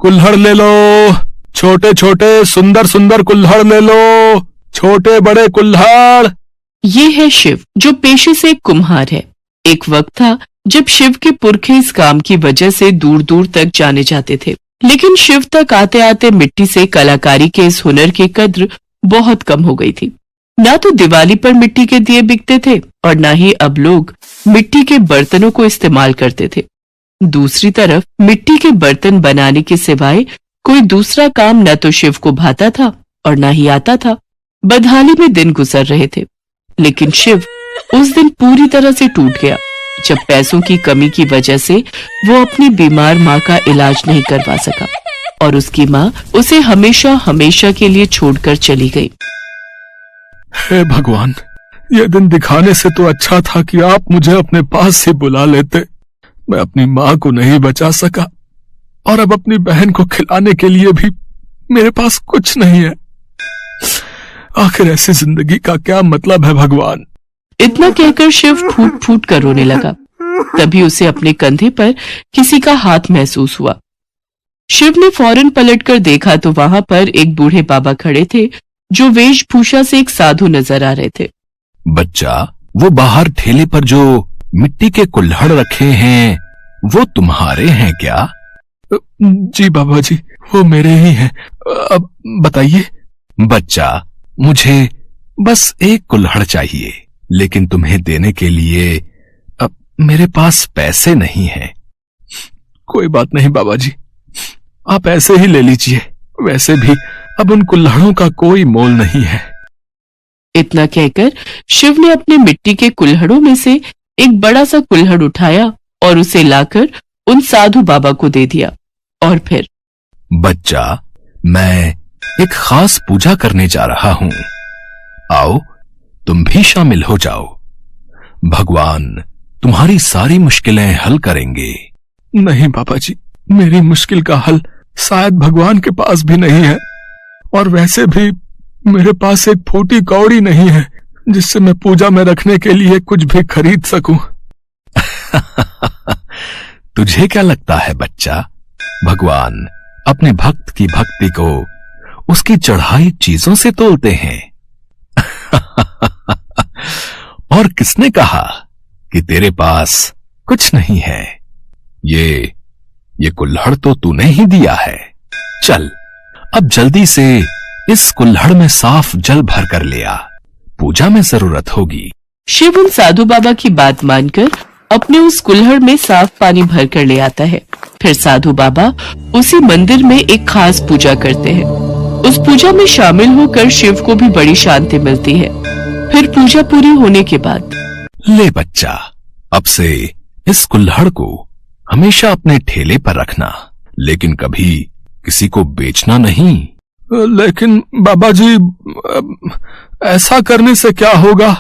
कुल्हड़ ले लो, छोटे छोटे सुंदर सुंदर कुल्हड़ ले लो, छोटे बड़े कुल्हड़। ये है शिव, जो पेशे से एक कुम्हार है। एक वक्त था जब शिव के पुरखे इस काम की वजह से दूर दूर तक जाने जाते थे, लेकिन शिव तक आते आते मिट्टी से कलाकारी के इस हुनर की कद्र बहुत कम हो गई थी। ना तो दिवाली पर मिट्टी के दिए बिकते थे और ना ही अब लोग मिट्टी के बर्तनों को इस्तेमाल करते थे। दूसरी तरफ मिट्टी के बर्तन बनाने के सिवाय कोई दूसरा काम न तो शिव को भाता था और न ही आता था। बदहाली में दिन गुजर रहे थे, लेकिन शिव उस दिन पूरी तरह से टूट गया जब पैसों की कमी की वजह से वो अपनी बीमार माँ का इलाज नहीं करवा सका और उसकी माँ उसे हमेशा हमेशा के लिए छोड़कर चली गई। हे भगवान, ये दिन दिखाने से तो अच्छा था कि आप मुझे अपने पास से बुला लेते। मैं अपनी माँ को नहीं बचा सका और अब अपनी बहन को खिलाने के लिए भी मेरे पास कुछ नहीं है। आखिर ऐसी जिंदगी का क्या मतलब है भगवान। इतना कहकर शिव फूट फूट कर रोने लगा। तभी उसे अपने कंधे पर किसी का हाथ महसूस हुआ। शिव ने फौरन पलटकर देखा तो वहां पर एक बूढ़े बाबा खड़े थे जो वेशभूषा से एक साधु नजर आ रहे थे। बच्चा, वो बाहर ठेले पर जो मिट्टी के कुल्हड़ रखे हैं वो तुम्हारे हैं क्या? जी बाबा जी, वो मेरे ही हैं। अब बताइए। बच्चा, मुझे बस एक कुल्हड़ चाहिए, लेकिन तुम्हें देने के लिए अब मेरे पास पैसे नहीं हैं। कोई बात नहीं बाबा जी, आप ऐसे ही ले लीजिए। वैसे भी अब उन कुल्हड़ों का कोई मोल नहीं है। इतना कहकर शिव ने अपने मिट्टी के कुल्हड़ों में से एक बड़ा सा कुल्हड़ उठाया और उसे लाकर उन साधु बाबा को दे दिया। और फिर, बच्चा, मैं एक खास पूजा करने जा रहा हूं, आओ तुम भी शामिल हो जाओ। भगवान तुम्हारी सारी मुश्किलें हल करेंगे। नहीं बाबा जी, मेरी मुश्किल का हल शायद भगवान के पास भी नहीं है, और वैसे भी मेरे पास एक फूटी कौड़ी नहीं है जिससे मैं पूजा में रखने के लिए कुछ भी खरीद सकूं। तुझे क्या लगता है बच्चा, भगवान अपने भक्त की भक्ति को उसकी चढ़ाई चीजों से तोलते हैं? और किसने कहा कि तेरे पास कुछ नहीं है? ये कुल्हड़ तो तूने ही दिया है। चल, अब जल्दी से इस कुल्हड़ में साफ जल भर कर ले आ, पूजा में जरूरत होगी। शिव उन साधु बाबा की बात मानकर अपने उस कुल्हड़ में साफ पानी भर कर ले आता है। फिर साधु बाबा उसी मंदिर में एक खास पूजा करते हैं। उस पूजा में शामिल होकर शिव को भी बड़ी शांति मिलती है। फिर पूजा पूरी होने के बाद, ले बच्चा, अब से इस कुल्हड़ को हमेशा अपने ठेले पर रखना, लेकिन कभी किसी को बेचना नहीं। लेकिन बाबा जी, ऐसा करने से क्या होगा?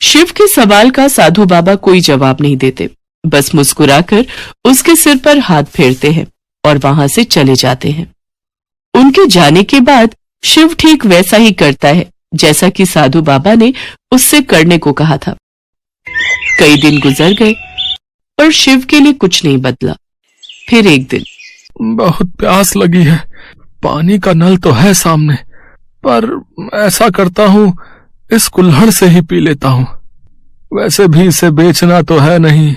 शिव के सवाल का साधु बाबा कोई जवाब नहीं देते, बस मुस्कुराकर उसके सिर पर हाथ फेरते हैं और वहां से चले जाते हैं। उनके जाने के बाद शिव ठीक वैसा ही करता है जैसा कि साधु बाबा ने उससे करने को कहा था। कई दिन गुजर गए पर शिव के लिए कुछ नहीं बदला। फिर एक दिन, बहुत प्यास लगी है, पानी का नल तो है सामने, पर ऐसा करता हूँ इस कुल्हड़ से ही पी लेता हूँ। वैसे भी इसे बेचना तो है नहीं।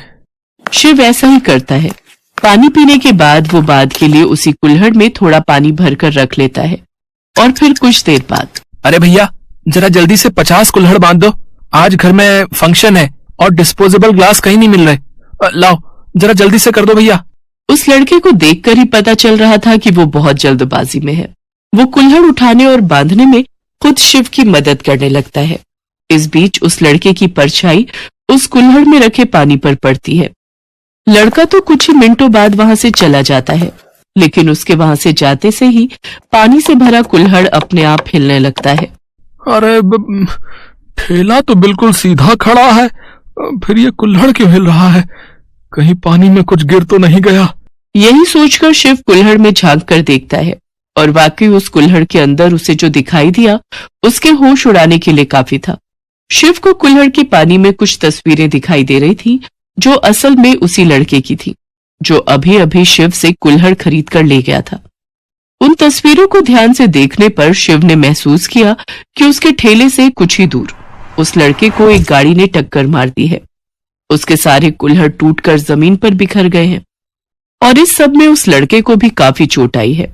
शिव ऐसा ही करता है। पानी पीने के बाद वो बाद के लिए उसी कुल्हड़ में थोड़ा पानी भरकर रख लेता है। और फिर कुछ देर बाद, अरे भैया, जरा जल्दी से 50 कुल्हड़ बांध दो, आज घर में फंक्शन है और डिस्पोजेबल ग्लास कहीं नहीं मिल रहे। लाओ, जरा जल्दी से कर दो भैया। उस लड़के को देखकर ही पता चल रहा था कि वो बहुत जल्दबाजी में है। वो कुल्हड़ उठाने और बांधने में खुद शिव की मदद करने लगता है। इस बीच उस लड़के की परछाई उस कुल्हड़ में रखे पानी पर पड़ती है। लड़का तो कुछ ही मिनटों बाद वहां से चला जाता है, लेकिन उसके वहां से जाते से ही पानी से भरा कुल्हड़ अपने आप हिलने लगता है। अरे ठेला तो बिल्कुल सीधा खड़ा है, फिर ये कुल्हड़ क्यों हिल रहा है? कहीं पानी में कुछ गिर तो नहीं गया? यही सोचकर शिव कुल्हड़ में झांक कर देखता है और वाकई उस कुल्हड़ के अंदर उसे जो दिखाई दिया उसके होश उड़ाने के लिए काफी था। शिव को कुल्हड़ के पानी में कुछ तस्वीरें दिखाई दे रही थी जो असल में उसी लड़के की थी जो अभी अभी शिव से कुल्हड़ खरीद कर ले गया था। उन तस्वीरों को ध्यान से देखने पर शिव ने महसूस किया कि उसके ठेले से कुछ ही दूर उस लड़के को एक गाड़ी ने टक्कर मार दी है। उसके सारे कुल्हड़ टूटकर जमीन पर बिखर गए हैं और इस सब में उस लड़के को भी काफी चोट आई है।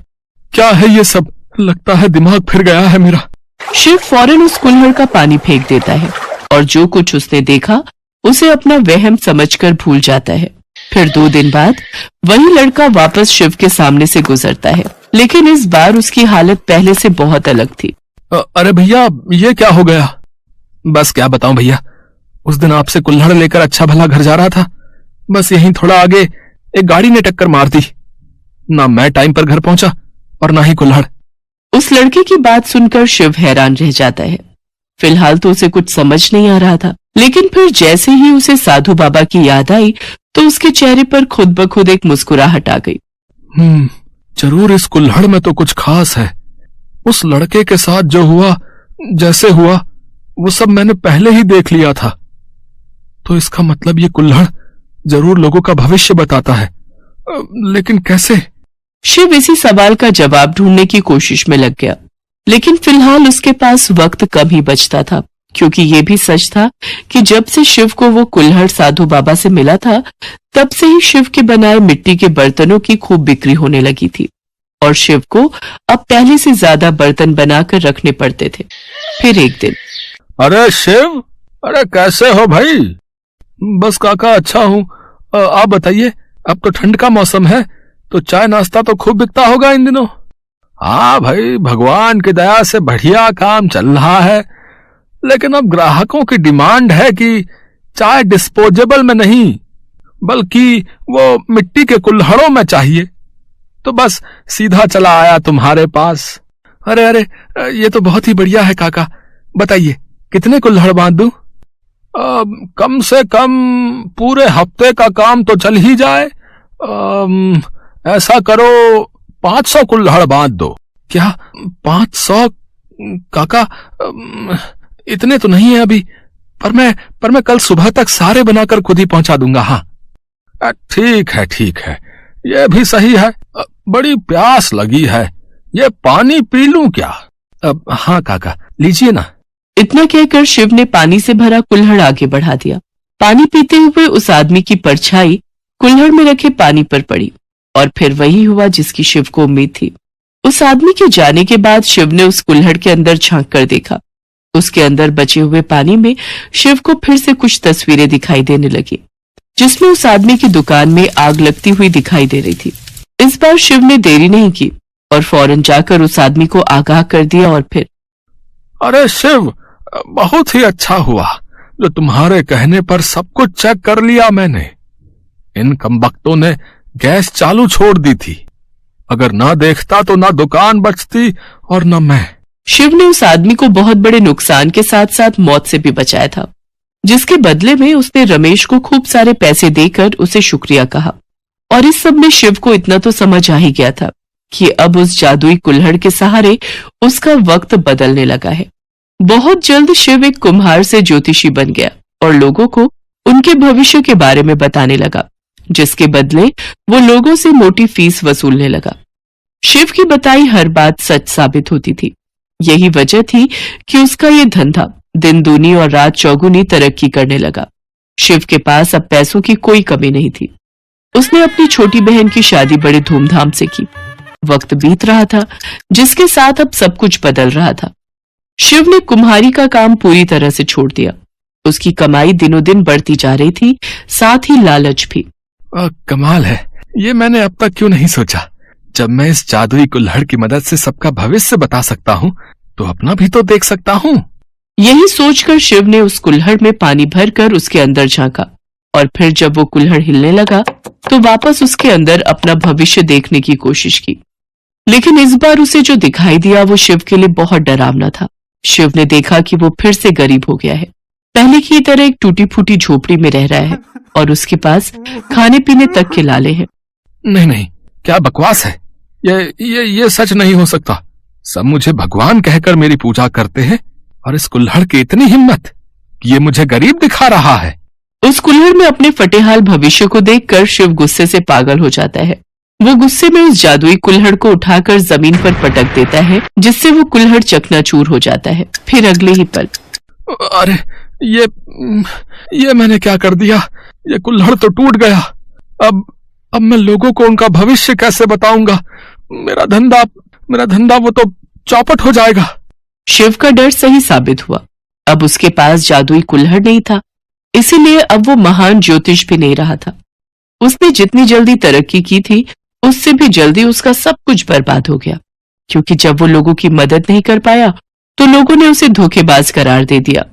क्या है ये सब? लगता है दिमाग फिर गया है मेरा। शिव फौरन उस कुल्हड़ का पानी फेंक देता है और जो कुछ उसने देखा उसे अपना वहम समझकर भूल जाता है। फिर 2 दिन बाद वही लड़का वापस शिव के सामने से गुजरता है, लेकिन इस बार उसकी हालत पहले से बहुत अलग थी। अरे भैया, ये क्या हो गया? बस क्या बताऊं भैया, उस दिन आपसे कुल्हड़ लेकर अच्छा भला घर जा रहा था, बस यहीं थोड़ा आगे एक गाड़ी ने टक्कर मार दी। ना मैं टाइम पर घर पहुंचा और ना ही कुल्हड़। उस लड़के की बात सुनकर शिव हैरान रह जाता है। फिलहाल तो उसे कुछ समझ नहीं आ रहा था, लेकिन फिर जैसे ही उसे साधु बाबा की याद आई तो उसके चेहरे पर खुद ब खुद एक मुस्कुराहट आ गई। जरूर इस कुल्हड़ में तो कुछ खास है। उस लड़के के साथ जो हुआ, जैसे हुआ, वो सब मैंने पहले ही देख लिया था। तो इसका मतलब ये कुल्हड़ जरूर लोगों का भविष्य बताता है, लेकिन कैसे? शिव इसी सवाल का जवाब ढूंढने की कोशिश में लग गया, लेकिन फिलहाल उसके पास वक्त कम ही बचता था, क्योंकि ये भी सच था कि जब से शिव को वो कुल्हड़ साधु बाबा से मिला था, तब से ही शिव के बनाए मिट्टी के बर्तनों की खूब बिक्री होने लगी थी और शिव को अब पहले से ज्यादा बर्तन बनाकर रखने पड़ते थे। फिर एक दिन, अरे शिव, अरे कैसे हो भाई? बस काका अच्छा हूँ। आप बताइए, अब तो ठंड का मौसम है तो चाय नाश्ता तो खूब बिकता होगा इन दिनों। हाँ भाई, भगवान की दया से बढ़िया काम चल रहा है, लेकिन अब ग्राहकों की डिमांड है कि चाय डिस्पोजेबल में नहीं बल्कि वो मिट्टी के कुल्हड़ों में चाहिए, तो बस सीधा चला आया तुम्हारे पास। अरे अरे, ये तो बहुत ही बढ़िया है काका। बताइए कितने कुल्हड़ बांध दूं? कम से कम पूरे हफ्ते का काम तो चल ही जाए। ऐसा करो 500 कुल्हड़ बांध दो। क्या 500? काका इतने तो नहीं है अभी, पर मैं कल सुबह तक सारे बनाकर खुद ही पहुंचा दूंगा। हाँ ठीक है, ये भी सही है। बड़ी प्यास लगी है, ये पानी पी लूं क्या? हाँ काका, लीजिए ना। इतना कहकर शिव ने पानी से भरा कुल्हड़ आगे बढ़ा दिया। पानी पीते हुए उस आदमी की परछाई कुल्हड़ में रखे पानी पर पड़ी और फिर वही हुआ जिसकी शिव को उम्मीद थी। उस आदमी के जाने के बाद शिव ने उस कुल्हड़ के अंदर झांक कर देखा। उसके अंदर बचे हुए पानी में शिव को फिर से कुछ तस्वीरें दिखाई देने लगी, जिसमें उस आदमी की दुकान में आग लगती हुई दिखाई दे रही थी। इस बार शिव ने देरी नहीं की और फौरन जाकर उस आदमी को आगाह कर दिया और फिर, अरे शिव, बहुत ही अच्छा हुआ जो तुम्हारे कहने पर सब कुछ चेक कर लिया मैंने। इन कमबख्तों ने गैस चालू छोड़ दी थी, अगर ना देखता तो ना दुकान बचती और ना मैं। शिव ने उस आदमी को बहुत बड़े नुकसान के साथ साथ मौत से भी बचाया था, जिसके बदले में उसने रमेश को खूब सारे पैसे देकर उसे शुक्रिया कहा। और इस सब में शिव को इतना तो समझ आ ही गया था कि अब उस जादुई कुल्हड़ के सहारे उसका वक्त बदलने लगा है। बहुत जल्द शिव एक कुम्हार से ज्योतिषी बन गया और लोगों को उनके भविष्य के बारे में बताने लगा, जिसके बदले वो लोगों से मोटी फीस वसूलने लगा। शिव की बताई हर बात सच साबित होती थी। यही वजह थी कि उसका ये धंधा दिन दूनी और रात चौगुनी तरक्की करने लगा। शिव के पास अब पैसों की कोई कमी नहीं थी। उसने अपनी छोटी बहन की शादी बड़े धूमधाम से की। वक्त बीत रहा था, जिसके साथ अब सब कुछ बदल रहा था। शिव ने कुम्हारी का काम पूरी तरह से छोड़ दिया। उसकी कमाई दिनों दिन बढ़ती जा रही थी, साथ ही लालच भी। कमाल है, ये मैंने अब तक क्यों नहीं सोचा। जब मैं इस जादुई कुल्हड़ की मदद से सबका भविष्य बता सकता हूँ, तो अपना भी तो देख सकता हूँ। यही सोचकर शिव ने उस कुल्हड़ में पानी भरकर उसके अंदर झांका और फिर जब वो कुल्हड़ हिलने लगा तो वापस उसके अंदर अपना भविष्य देखने की कोशिश की। लेकिन इस बार उसे जो दिखाई दिया वो शिव के लिए बहुत डरावना था। शिव ने देखा कि वो फिर से गरीब हो गया है। पहले की तरह एक टूटी फूटी झोपड़ी में रह रहा है और उसके पास खाने पीने तक के लाले हैं। नहीं, क्या बकवास है। ये सच नहीं हो सकता। सब मुझे भगवान कहकर मेरी पूजा करते हैं और इस कुल्हड़ की इतनी हिम्मत कि ये मुझे गरीब दिखा रहा है। उस कुल्हड़ में अपने फटेहाल भविष्य को देखकर शिव गुस्से से पागल हो जाता है वो गुस्से में उस जादुई कुल्हड़ को उठाकर जमीन पर पटक देता है, जिससे वो कुल्हड़ चकनाचूर हो जाता है। फिर अगले ही पल, अरे ये मैंने क्या कर दिया? ये कुल्हड़ तो टूट गया। अब मैं लोगों को उनका भविष्य कैसे बताऊंगा? मेरा धंधा वो तो चौपट हो जाएगा। शिव का डर सही साबित हुआ। अब उसके पास जादुई कुल्हड़ नहीं था, इसीलिए अब वो महान ज्योतिष भी नहीं रहा था। उसने जितनी जल्दी तरक्की की थी, उससे भी जल्दी उसका सब कुछ बर्बाद हो गया, क्योंकि जब वो लोगों की मदद नहीं कर पाया तो लोगों ने उसे धोखेबाज करार दे दिया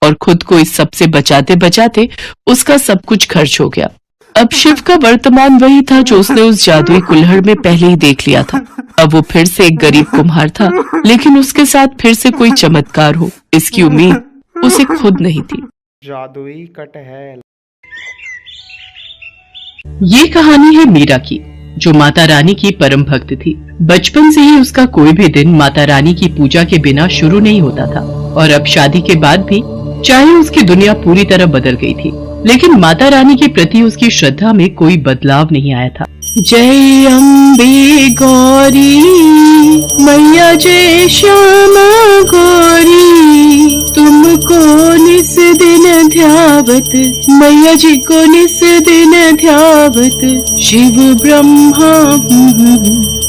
और खुद को इस सब से बचाते बचाते उसका सब कुछ खर्च हो गया। अब शिव का वर्तमान वही था जो उसने उस जादुई कुल्हड़ में पहले ही देख लिया था। अब वो फिर से एक गरीब कुम्हार था, लेकिन उसके साथ फिर से कोई चमत्कार हो, इसकी उम्मीद उसे खुद नहीं थी। जादुई कटहल। ये कहानी है मीरा की, जो माता रानी की परम भक्त थी। बचपन से ही उसका कोई भी दिन माता रानी की पूजा के बिना शुरू नहीं होता था, और अब शादी के बाद भी चाहे उसकी दुनिया पूरी तरह बदल गई थी, लेकिन माता रानी के प्रति उसकी श्रद्धा में कोई बदलाव नहीं आया था। जय अम्बे गौरी मैया, जय श्यामा गौरी, तुमको निस दिन ध्यावत, मैया जी को निस दिन ध्यावत, शिव ब्रह्मा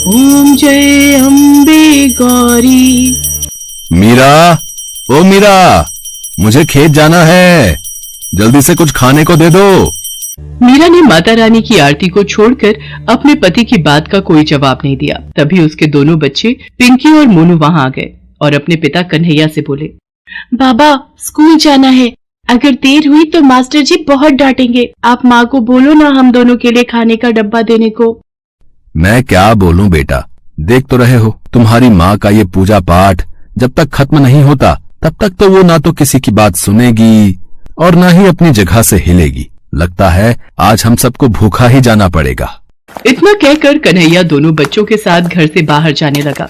ओम जय अम्बे गौरी। मीरा, ओ मीरा, मुझे खेत जाना है, जल्दी से कुछ खाने को दे दो। मीरा ने माता रानी की आरती को छोड़कर अपने पति की बात का कोई जवाब नहीं दिया। तभी उसके दोनों बच्चे पिंकी और मोनू वहां आ गए और अपने पिता कन्हैया से बोले, बाबा स्कूल जाना है, अगर देर हुई तो मास्टर जी बहुत डांटेंगे। आप माँ को बोलो ना हम दोनों के लिए खाने का डब्बा देने को। मैं क्या बोलूं बेटा, देख तो रहे हो तुम्हारी माँ का ये पूजा पाठ जब तक खत्म नहीं होता तब तक तो वो ना तो किसी की बात सुनेगी और ना ही अपनी जगह से हिलेगी। लगता है आज हम सबको भूखा ही जाना पड़ेगा। इतना कहकर कन्हैया दोनों बच्चों के साथ घर से बाहर जाने लगा,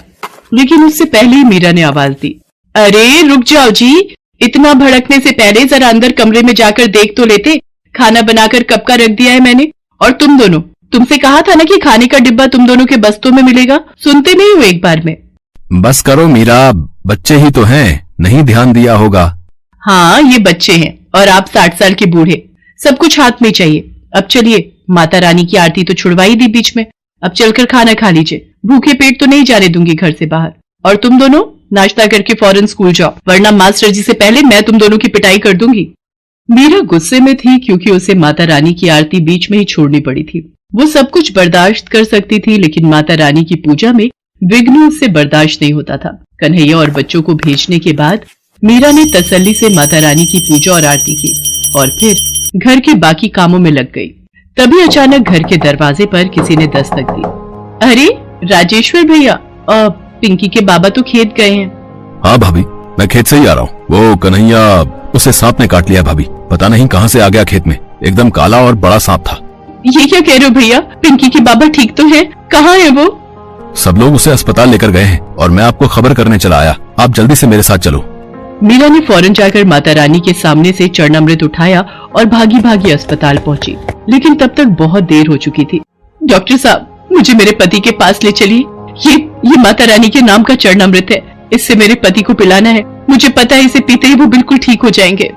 लेकिन उससे पहले ही मीरा ने आवाज दी, अरे रुक जाओ जी, इतना भड़कने से पहले जरा अंदर कमरे में जाकर देख तो लेते, खाना बनाकर कब का रख दिया है मैंने। और तुम दोनों, तुमसे कहा था ना कि खाने का डिब्बा तुम दोनों के बस्तों में मिलेगा, सुनते नहीं हो एक बार में। बस करो मीरा, बच्चे ही तो हैं, नहीं ध्यान दिया होगा। हाँ ये बच्चे हैं और आप 60 साल के बूढ़े, सब कुछ हाथ में चाहिए। अब चलिए, माता रानी की आरती तो छुड़वाई दी बीच में, अब चलकर खाना खा लीजिए, भूखे पेट तो नहीं जाने दूंगी घर से बाहर। और तुम दोनों नाश्ता करके फौरन स्कूल जाओ, वरना मास्टर जी से पहले मैं तुम दोनों की पिटाई कर दूंगी। मीरा गुस्से में थी क्योंकि उसे माता रानी की आरती बीच में ही छोड़नी पड़ी थी। वो सब कुछ बर्दाश्त कर सकती थी, लेकिन माता रानी की पूजा में विघ्न उससे बर्दाश्त नहीं होता था। कन्हैया और बच्चों को भेजने के बाद मीरा ने तसल्ली से माता रानी की पूजा और आरती की और फिर घर के बाकी कामों में लग गई। तभी अचानक घर के दरवाजे पर किसी ने दस्तक दी। अरे राजेश्वर भैया, पिंकी के बाबा तो खेत गए हैं। हाँ भाभी, मैं खेत से ही आ रहा हूँ। वो कन्हैया, उसे सांप ने काट लिया भाभी, पता नहीं कहाँ से आ गया खेत में, एकदम काला और बड़ा सांप था। ये क्या कह रहे हो भैया, पिंकी के बाबा ठीक तो है, कहाँ है वो? सब लोग उसे अस्पताल लेकर गए हैं और मैं आपको खबर करने चला आया, आप जल्दी से मेरे साथ चलो। मीरा ने फौरन जाकर माता रानी के सामने से चरणामृत उठाया और भागी भागी अस्पताल पहुंची, लेकिन तब तक बहुत देर हो चुकी थी। डॉक्टर साहब, मुझे मेरे पति के पास ले चलिए, ये माता रानी के नाम का चरणामृत है, इससे मेरे पति को पिलाना है, मुझे पता है इसे पीते ही वो बिल्कुल ठीक हो जाएंगे।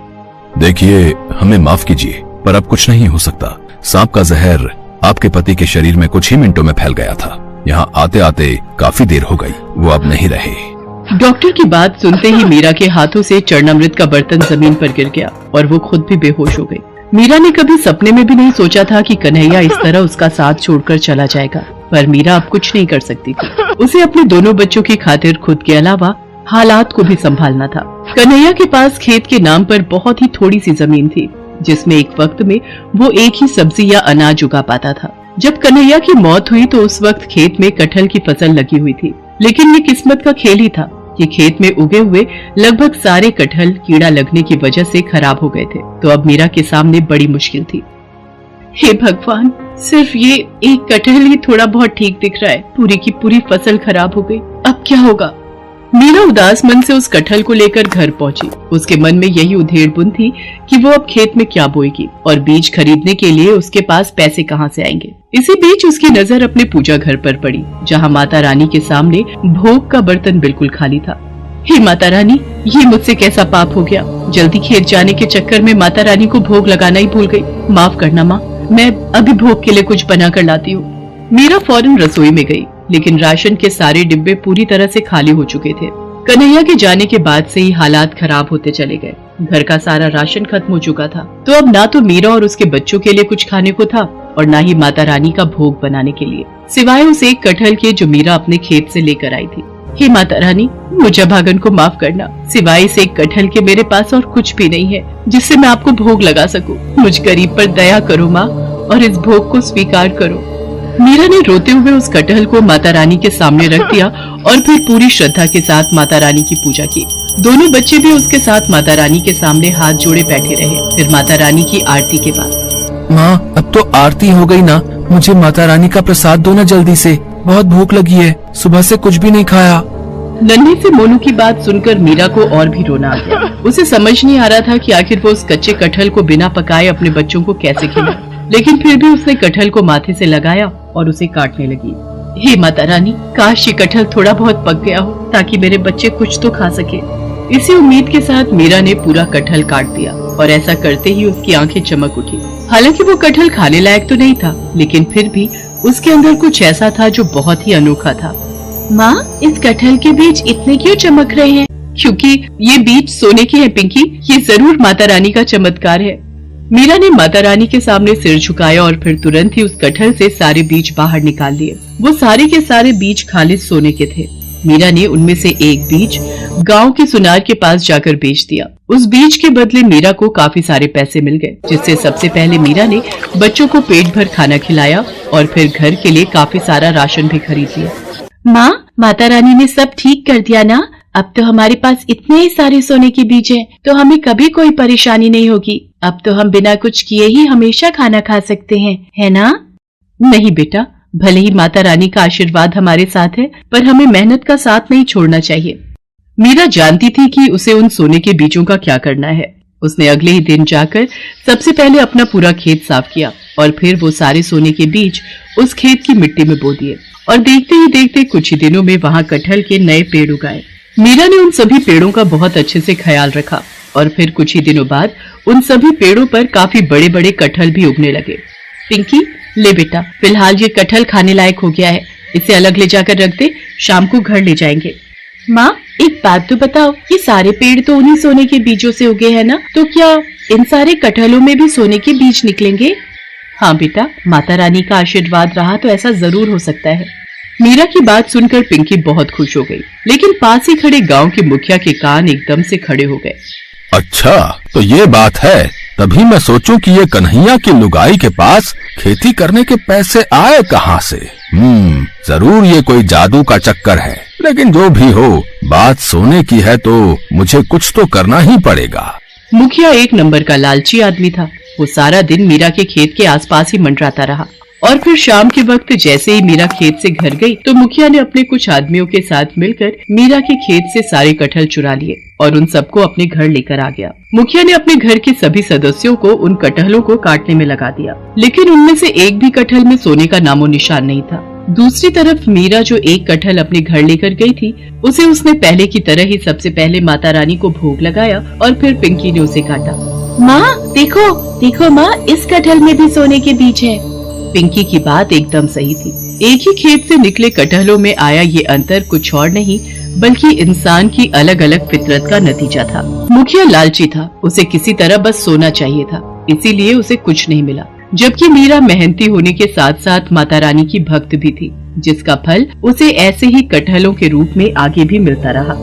देखिए, हमें माफ कीजिए पर अब कुछ नहीं हो सकता। सांप का जहर आपके पति के शरीर में कुछ ही मिनटों में फैल गया था, यहाँ आते आते काफी देर हो गई, वो अब नहीं रहे। डॉक्टर की बात सुनते ही मीरा के हाथों से चरणामृत का बर्तन जमीन पर गिर गया और वो खुद भी बेहोश हो गई। मीरा ने कभी सपने में भी नहीं सोचा था कि कन्हैया इस तरह उसका साथ छोड़कर चला जाएगा, पर मीरा अब कुछ नहीं कर सकती थी। उसे अपने दोनों बच्चों की खातिर खुद के अलावा हालात को भी संभालना था। कन्हैया के पास खेत के नाम पर बहुत ही थोड़ी सी जमीन थी, जिसमें एक वक्त में वो एक ही सब्जी या अनाज उगा पाता था। जब कन्हैया की मौत हुई तो उस वक्त खेत में कटहल की फसल लगी हुई थी, लेकिन ये किस्मत का खेल ही था कि खेत में उगे हुए लगभग सारे कटहल कीड़ा लगने की वजह से खराब हो गए थे। तो अब मीरा के सामने बड़ी मुश्किल थी। हे भगवान, सिर्फ ये एक कटहल ही थोड़ा बहुत ठीक दिख रहा है, पूरी की पूरी फसल खराब हो गई, अब क्या होगा? मीरा उदास मन से उस कटहल को लेकर घर पहुंची। उसके मन में यही उधेड़-बुन थी कि वो अब खेत में क्या बोएगी और बीज खरीदने के लिए उसके पास पैसे कहां से आएंगे। इसी बीच उसकी नजर अपने पूजा घर पर पड़ी, जहाँ माता रानी के सामने भोग का बर्तन बिल्कुल खाली था। हे माता रानी, ये मुझसे कैसा पाप हो गया। जल्दी खेत जाने के चक्कर में माता रानी को भोग लगाना ही भूल गई। माफ करना माँ, मैं अभी भोग के लिए कुछ बना कर लाती हूँ। मीरा फौरन रसोई में गई, लेकिन राशन के सारे डिब्बे पूरी तरह से खाली हो चुके थे। कन्हैया के जाने के बाद से ही हालात खराब होते चले गए। घर का सारा राशन खत्म हो चुका था, तो अब ना तो मीरा और उसके बच्चों के लिए कुछ खाने को था और ना ही माता रानी का भोग बनाने के लिए, सिवाय उस एक कटहल के जो मीरा अपने खेत से लेकर आई थी। हे माता रानी, मुझे भागन को माफ करना। सिवाय इस एक कटहल के मेरे पास और कुछ भी नहीं है जिससे मैं आपको भोग लगा सकूं। मुझ गरीब पर दया करो माँ, और इस भोग को स्वीकार करो। मीरा ने रोते हुए उस कटहल को माता रानी के सामने रख दिया और फिर पूरी श्रद्धा के साथ माता रानी की पूजा की। दोनों बच्चे भी उसके साथ माता रानी के सामने हाथ जोड़े बैठे रहे। फिर माता रानी की आरती के बाद, माँ अब तो आरती हो गई ना, मुझे माता रानी का प्रसाद दो ना जल्दी से, बहुत भूख लगी है, सुबह से कुछ भी नहीं खाया। नन्ही से मोनू की बात सुनकर मीरा को और भी रोना आ गया। उसे समझ नहीं आ रहा था कि आखिर वो उस कच्चे कटहल को बिना पकाए अपने बच्चों को कैसे खिलाए, लेकिन फिर भी उसने कटहल को माथे से लगाया और उसे काटने लगी। हे माता रानी, काश ये कटहल थोड़ा बहुत पक गया हो ताकि मेरे बच्चे कुछ तो खा सके। इसी उम्मीद के साथ मीरा ने पूरा कटहल काट दिया और ऐसा करते ही उसकी आंखें चमक उठी। हालांकि वो कटहल खाने लायक तो नहीं था, लेकिन फिर भी उसके अंदर कुछ ऐसा था जो बहुत ही अनोखा था। माँ, इस कटहल के बीज इतने क्यों चमक रहे हैं? क्योंकि ये बीज सोने के हैं पिंकी, ये जरूर माता रानी का चमत्कार है। मीरा ने माता रानी के सामने सिर झुकाया और फिर तुरंत ही उस कटहल से सारे बीज बाहर निकाल लिए। वो सारे के सारे बीज खालिद सोने के थे। मीरा ने उनमें से एक बीज गांव के सुनार के पास जाकर बेच दिया। उस बीज के बदले मीरा को काफी सारे पैसे मिल गए, जिससे सबसे पहले मीरा ने बच्चों को पेट भर खाना खिलाया और फिर घर के लिए काफी सारा राशन भी खरीद लिया। माँ, माता रानी ने सब ठीक कर दिया ना? अब तो हमारे पास इतने ही सारे सोने के बीज हैं, तो हमें कभी कोई परेशानी नहीं होगी। अब तो हम बिना कुछ किए ही हमेशा खाना खा सकते हैं, है ना? नहीं बेटा, भले ही माता रानी का आशीर्वाद हमारे साथ है, पर हमें मेहनत का साथ नहीं छोड़ना चाहिए। मीरा जानती थी कि उसे उन सोने के बीजों का क्या करना है। उसने अगले ही दिन जाकर सबसे पहले अपना पूरा खेत साफ किया और फिर वो सारे सोने के बीज उस खेत की मिट्टी में बो दिए और देखते ही देखते कुछ ही दिनों में वहाँ कटहल के नए पेड़ उगाए। मीरा ने उन सभी पेड़ों का बहुत अच्छे से ख्याल रखा और फिर कुछ ही दिनों बाद उन सभी पेड़ों पर काफी बड़े बड़े कटहल भी उगने लगे। पिंकी, ले बेटा, फिलहाल ये कटहल खाने लायक हो गया है, इसे अलग ले जाकर रख दे, शाम को घर ले जाएंगे। माँ, एक बात तो बताओ, ये सारे पेड़ तो उन्हीं सोने के बीजों से उगे हैं ना, तो क्या इन सारे कटहलों में भी सोने के बीज निकलेंगे? हाँ बेटा, माता रानी का आशीर्वाद रहा तो ऐसा जरूर हो सकता है। मीरा की बात सुनकर पिंकी बहुत खुश हो गई, लेकिन पास ही खड़े गांव के मुखिया के कान एकदम से खड़े हो गए। अच्छा, तो ये बात है, तभी मैं सोचूं कि ये कन्हैया की लुगाई के पास खेती करने के पैसे आए कहाँ से। जरूर ये कोई जादू का चक्कर है, लेकिन जो भी हो, बात सोने की है तो मुझे कुछ तो करना ही पड़ेगा। मुखिया एक नंबर का लालची आदमी था। वो सारा दिन मीरा के खेत के आसपास ही मंडराता रहा और फिर शाम के वक्त जैसे ही मीरा खेत से घर गई तो मुखिया ने अपने कुछ आदमियों के साथ मिलकर मीरा के खेत से सारे कटहल चुरा लिए और उन सबको अपने घर लेकर आ गया। मुखिया ने अपने घर के सभी सदस्यों को उन कटहलों को काटने में लगा दिया, लेकिन उनमें से एक भी कटहल में सोने का नामो निशान नहीं था। दूसरी तरफ मीरा जो एक कटहल अपने घर लेकर गई थी, उसे उसने पहले की तरह ही सबसे पहले माता रानी को भोग लगाया और फिर पिंकी ने उसे काटा। माँ देखो, देखो माँ, इस कटहल में भी सोने के बीज है। पिंकी की बात एकदम सही थी। एक ही खेत से निकले कटहलों में आया ये अंतर कुछ और नहीं बल्कि इंसान की अलग अलग फितरत का नतीजा था। मुखिया लालची था, उसे किसी तरह बस सोना चाहिए था, इसीलिए उसे कुछ नहीं मिला। जबकि मीरा मेहनती होने के साथ साथ माता रानी की भक्त भी थी, जिसका फल उसे ऐसे ही कटहलों के रूप में आगे भी मिलता रहा।